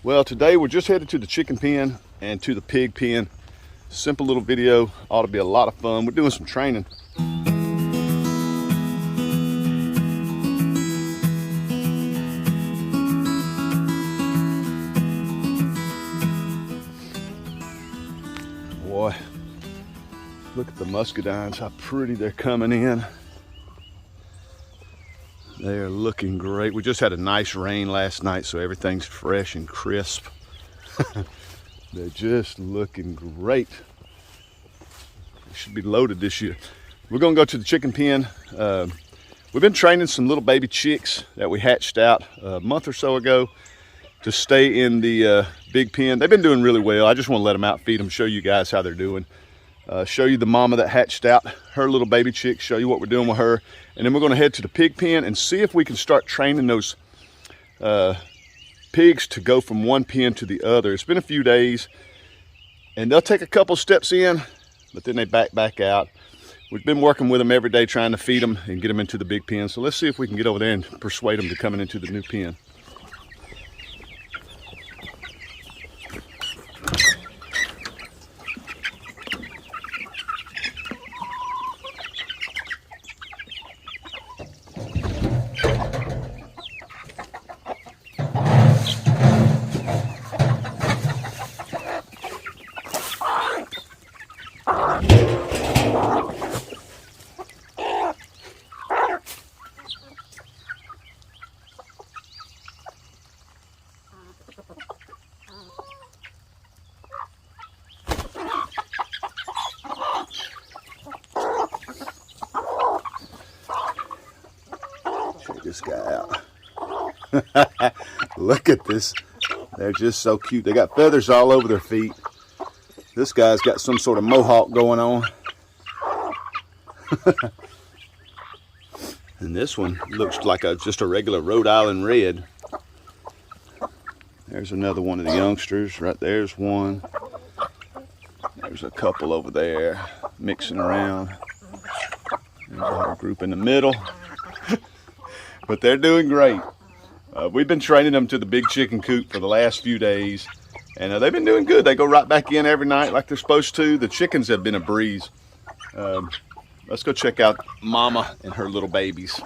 Well, today we're just headed to the chicken pen and to the pig pen. Simple little video, ought to be a lot of fun. We're doing some training. Boy, look at the muscadines, how pretty they're coming in. They are looking great. We just had a nice rain last night, so everything's fresh and crisp. They're just looking great. They should be loaded this year. We're gonna go to the chicken pen. We've been training some little baby chicks that we hatched out a month or so ago to stay in the big pen. They've been doing really well. I just want to let them out, feed them, show you guys how they're doing. Show you the mama that hatched out her little baby chick, show you what we're doing with her. And then we're gonna head to the pig pen and see if we can start training those pigs to go from one pen to the other. It's been a few days and they'll take a couple steps in, but then they back out. We've been working with them every day trying to feed them and get them into the big pen. So let's see if we can get over there and persuade them to come into the new pen. Check this guy out. Look at this. They're just so cute. They got feathers all over their feet. This guy's got some sort of mohawk going on. And this one looks like just a regular Rhode Island red. There's another one of the youngsters. Right there's one. There's a couple over there mixing around. There's a whole group in the middle. But they're doing great. We've been training them to the big chicken coop for the last few days. And they've been doing good. They go right back in every night like they're supposed to. The chickens have been a breeze. Let's go check out Mama and her little babies.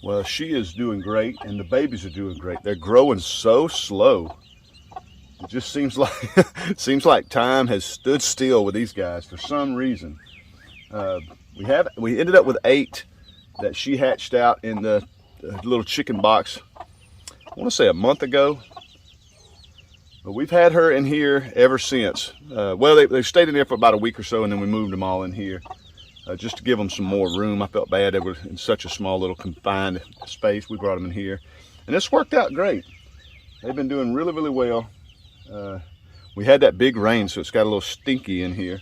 Well, she is doing great and the babies are doing great. They're growing so slow. It just seems like time has stood still with these guys for some reason. We ended up with 8 that she hatched out in the little chicken box, I want to say a month ago. But we've had her in here ever since. Well, they stayed in there for about a week or so and then we moved them all in here just to give them some more room. I felt bad they were in such a small little confined space. We brought them in here and it's worked out great. They've been doing really, really well. We had that big rain, so it's got a little stinky in here.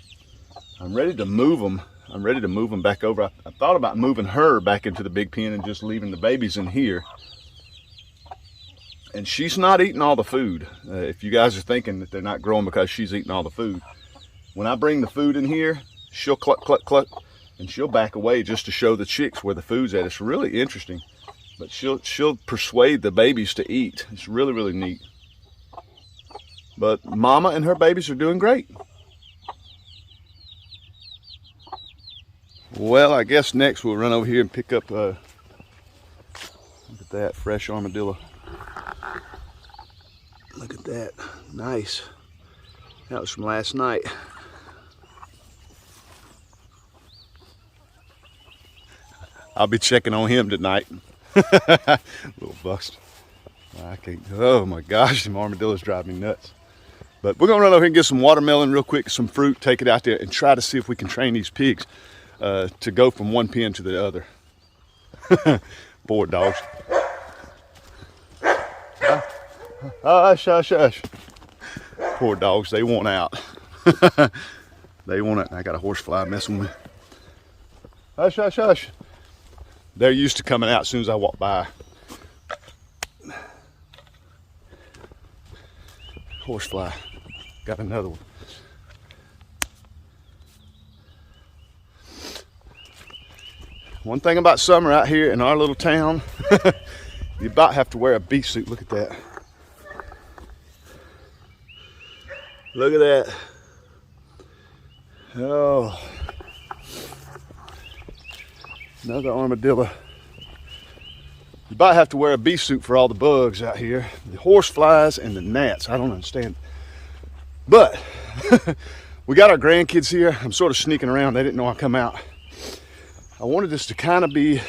I'm ready to move them. I'm ready to move them back over. I thought about moving her back into the big pen and just leaving the babies in here. And she's not eating all the food. If you guys are thinking that they're not growing because she's eating all the food, when I bring the food in here, she'll cluck, cluck, cluck, and she'll back away just to show the chicks where the food's at. It's really interesting, but she'll persuade the babies to eat. It's really, really neat. But Mama and her babies are doing great. Well, I guess next we'll run over here and pick up, look at that, fresh armadillo. Look at that, nice. That was from last night. I'll be checking on him tonight. Little bust. I can't, oh my gosh, them armadillos drive me nuts. But we're gonna run over here and get some watermelon real quick, some fruit, take it out there and try to see if we can train these pigs to go from one pen to the other. Poor dogs. Hush, hush, hush. Poor dogs, they want out. They want it. I got a horsefly messing with me. Hush, hush, hush. They're used to coming out as soon as I walk by. Horsefly. Got another one. One thing about summer out here in our little town, you about have to wear a beach suit. Look at that. Look at that. Oh, another armadillo. You about have to wear a beach suit for all the bugs out here. The horse flies and the gnats. I don't understand. But we got our grandkids here. I'm sort of sneaking around. They didn't know I'd come out. I wanted this to kind of be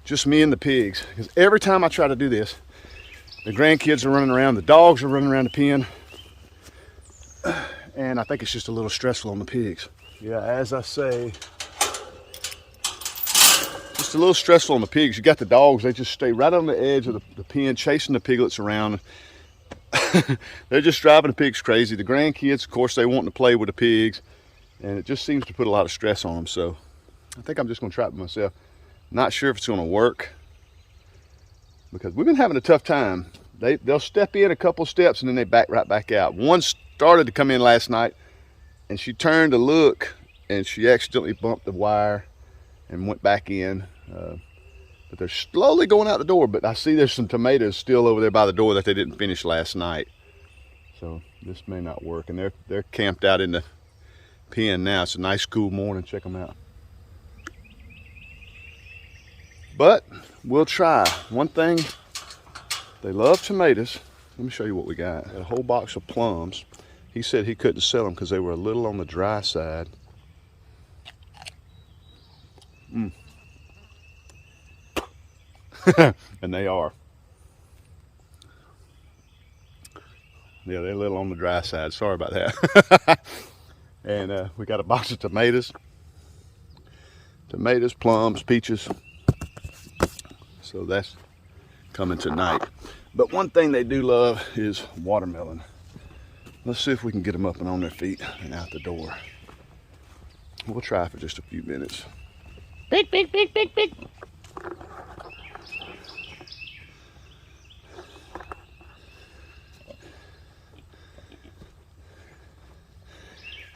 just me and the pigs, because every time I try to do this, the grandkids are running around, the dogs are running around the pen, and I think it's just a little stressful on the pigs. Yeah, as I say, just a little stressful on the pigs. You got the dogs, they just stay right on the edge of the pen, chasing the piglets around. They're just driving the pigs crazy. The grandkids, of course, they want to play with the pigs, and it just seems to put a lot of stress on them. So I think I'm just going to try it myself. Not sure if it's going to work, because we've been having a tough time. They'll step in a couple steps and then they back right back out. One started to come in last night, and she turned to look, and she accidentally bumped the wire and went back in. But they're slowly going out the door. But I see there's some tomatoes still over there by the door that they didn't finish last night. So this may not work. And they're camped out in the pen now. It's a nice cool morning. Check them out. But we'll try. One thing, they love tomatoes. Let me show you what we got. A whole box of plums. He said he couldn't sell them because they were a little on the dry side. And they are. Yeah, they're a little on the dry side. Sorry about that. And we got a box of tomatoes. Tomatoes, plums, peaches. So that's coming tonight. But one thing they do love is watermelon. Let's see if we can get them up and on their feet and out the door. We'll try for just a few minutes. Big, big, big, big, big.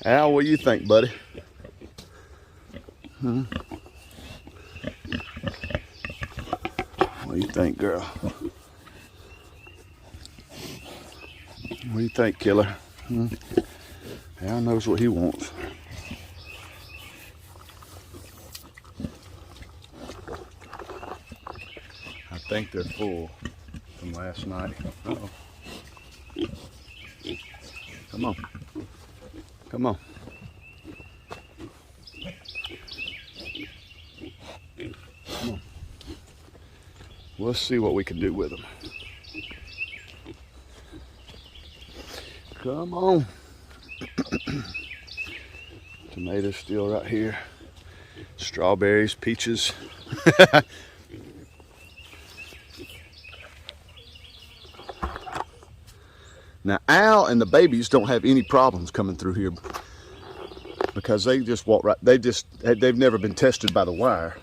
Al, what do you think, buddy? What do you think, girl? What do you think, killer? Al knows what he wants. I think they're full from last night. Uh-oh. Come on. Come on. Come on. Let's see what we can do with them. Come on. Tomatoes still right here. Strawberries, peaches. Now, Al and the babies don't have any problems coming through here because they just walk right. They've never been tested by the wire.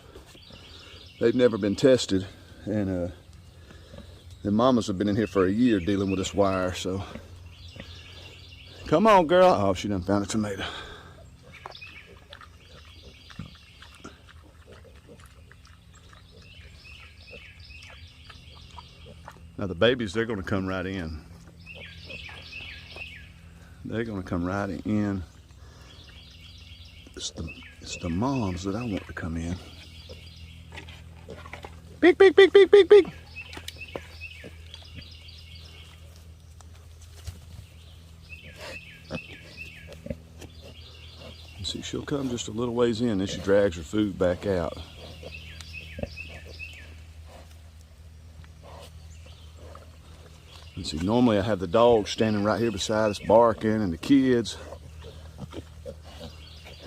They've never been tested, and the mamas have been in here for a year dealing with this wire. So, come on, girl. Oh, she done found a tomato. Now the babies, they're going to come right in. They're going to come right in. It's the moms that I want to come in. Big, big, big, big, big, big. See, she'll come just a little ways in, then she drags her food back out. And see, normally I have the dogs standing right here beside us barking, and the kids.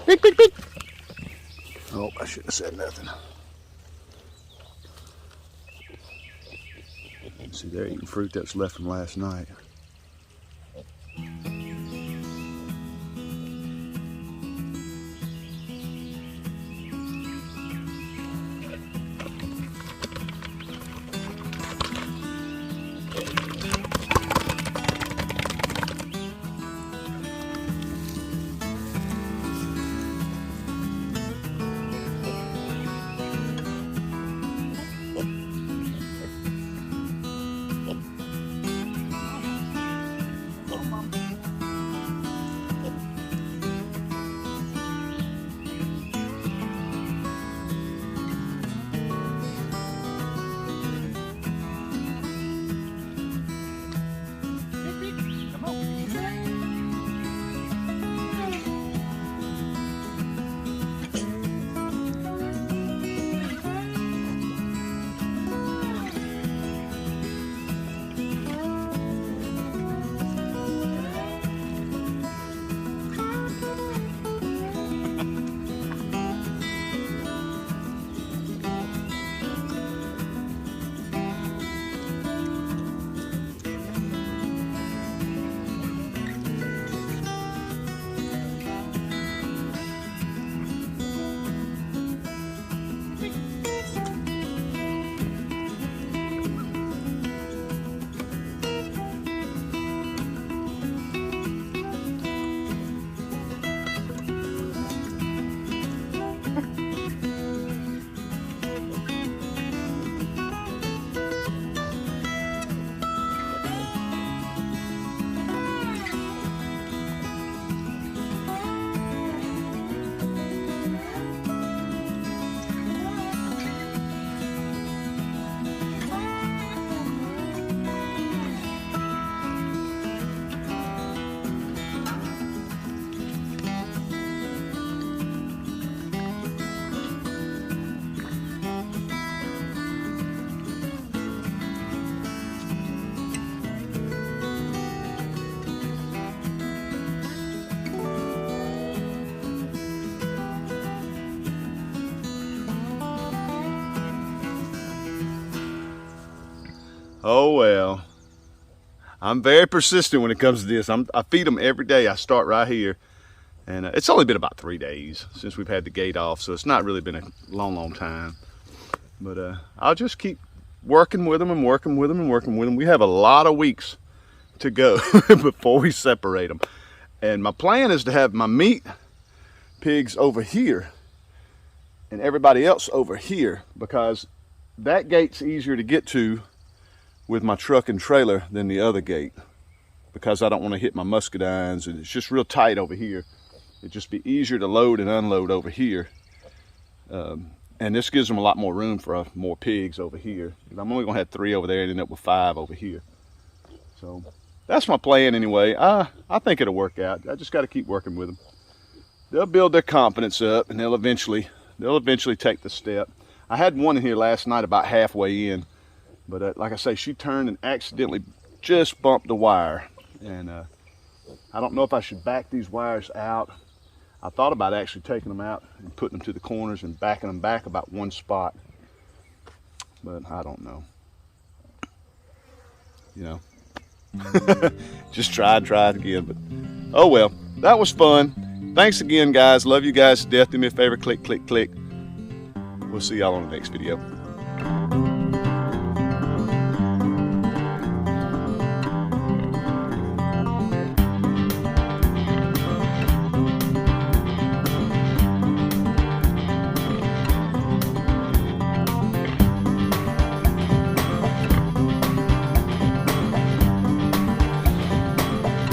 Beep, beep, beep. Oh, I shouldn't have said nothing. See, they're eating fruit that's left from last night. Oh well. I'm very persistent when it comes to this. I feed them every day. I start right here. And it's only been about 3 days since we've had the gate off, so it's not really been a long time. But I'll just keep working with them and working with them and working with them. We have a lot of weeks to go before we separate them. And my plan is to have my meat pigs over here and everybody else over here, because that gate's easier to get to with my truck and trailer than the other gate, because I don't want to hit my muscadines, and it's just real tight over here. It'd just be easier to load and unload over here. And this gives them a lot more room for more pigs over here. I'm only gonna have 3 over there and end up with 5 over here. So that's my plan anyway. I think it'll work out. I just gotta keep working with them. They'll build their confidence up, and they'll eventually take the step. I had one in here last night about halfway in, but like I say, she turned and accidentally just bumped the wire. And I don't know if I should back these wires out. I thought about actually taking them out and putting them to the corners and backing them back about 1 spot, but I don't know. You know, just try it again. But oh well, that was fun. Thanks again, guys. Love you guys to death. Do me a favor, click. We'll see y'all on the next video.